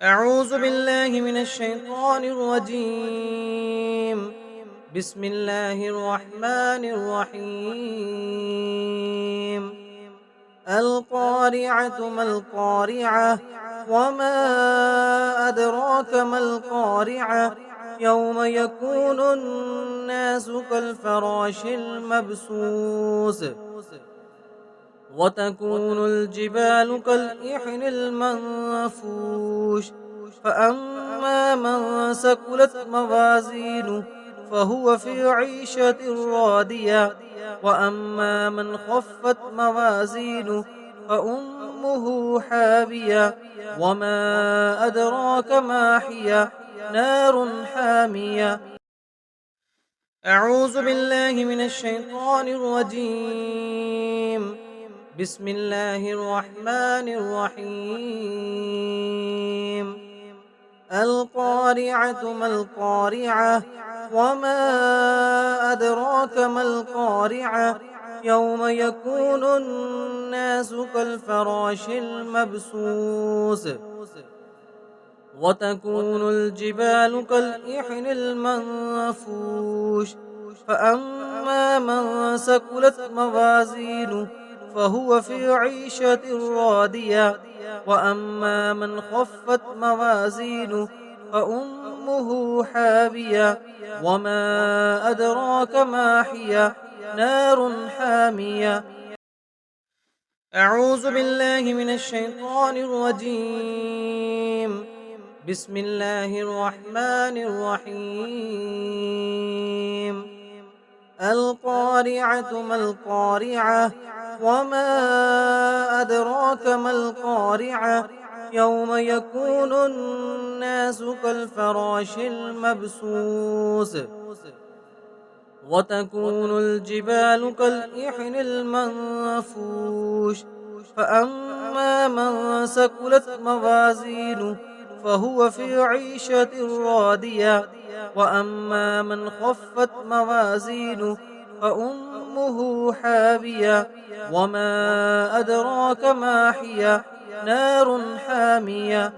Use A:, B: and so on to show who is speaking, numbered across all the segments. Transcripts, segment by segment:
A: أعوذ بالله من الشيطان الرجيم. بسم الله الرحمن الرحيم. القارعة ما القارعة، وما أدراك ما القارعة. يوم يكون الناس كالفراش المبثوث، وتكون الجبال كالإحن المنفوش. فأما من ثقلت موازينه فهو في عيشة راضية، وأما من خفت موازينه فأمه حاوية. وما أدراك ما هي؟ نار حامية. أعوذ بالله من الشيطان الرجيم. بسم الله الرحمن الرحيم. القارعة ما القارعة، وما أدراك ما القارعة. يوم يكون الناس كالفراش المبثوث، وتكون الجبال كالإحن المنفوش. فأما من ثقلت موازينه فهو في عيشة راضية، وأما من خفت موازينه فأمه حاوية. وما أدراك ما هي؟ نار حامية. أعوذ بالله من الشيطان الرجيم. بسم الله الرحمن الرحيم. القارعة ما القارعة، وما أدراك ما القارعة. يوم يكون الناس كالفراش المبثوث، وتكون الجبال كالإحن المنفوش. فأما من ثقلت موازينه فهو في عيشة راضية، وأما من خفت موازينه فأمه حاوية. وما أدراك ما هي؟ نار حامية.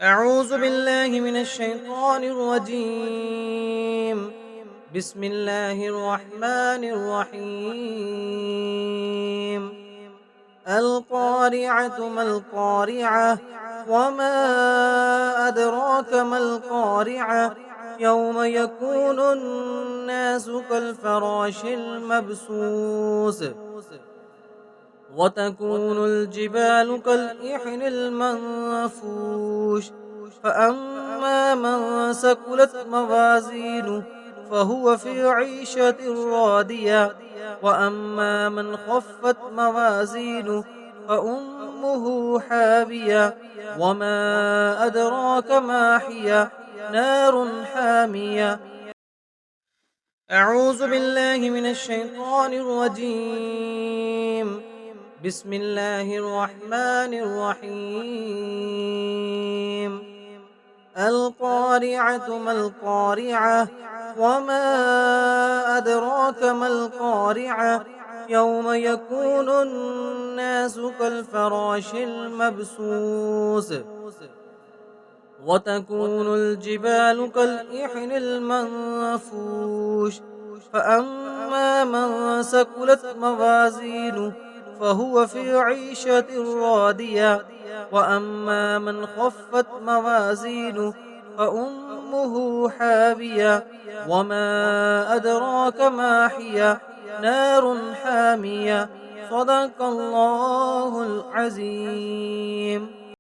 A: أعوذ بالله من الشيطان الرجيم. بسم الله الرحمن الرحيم. القارعة ما القارعة، وما أدراك ما القارعة. يوم يكون الناس كالفراش المبثوث، وتكون الجبال كالإحن المنفوش. فأما من ثقلت موازينه فهو في عيشة راضية، وأما من خفت موازينه فأمه حاوية. وما أدراك ما هي؟ نار حامية. أعوذ بالله من الشيطان الرجيم. بسم الله الرحمن الرحيم. القارعة ما القارعة، وما أدراك ما القارعة. يوم يكون الناس كالفراش المبثوث، وتكون الجبال كالإحن المنفوش. فأما من ثقلت موازينه فهو في عيشة راضية، وأما من خفت موازينه فأمه حاوية. وما أدراك ما هي؟ نار حامية. صدق الله العظيم.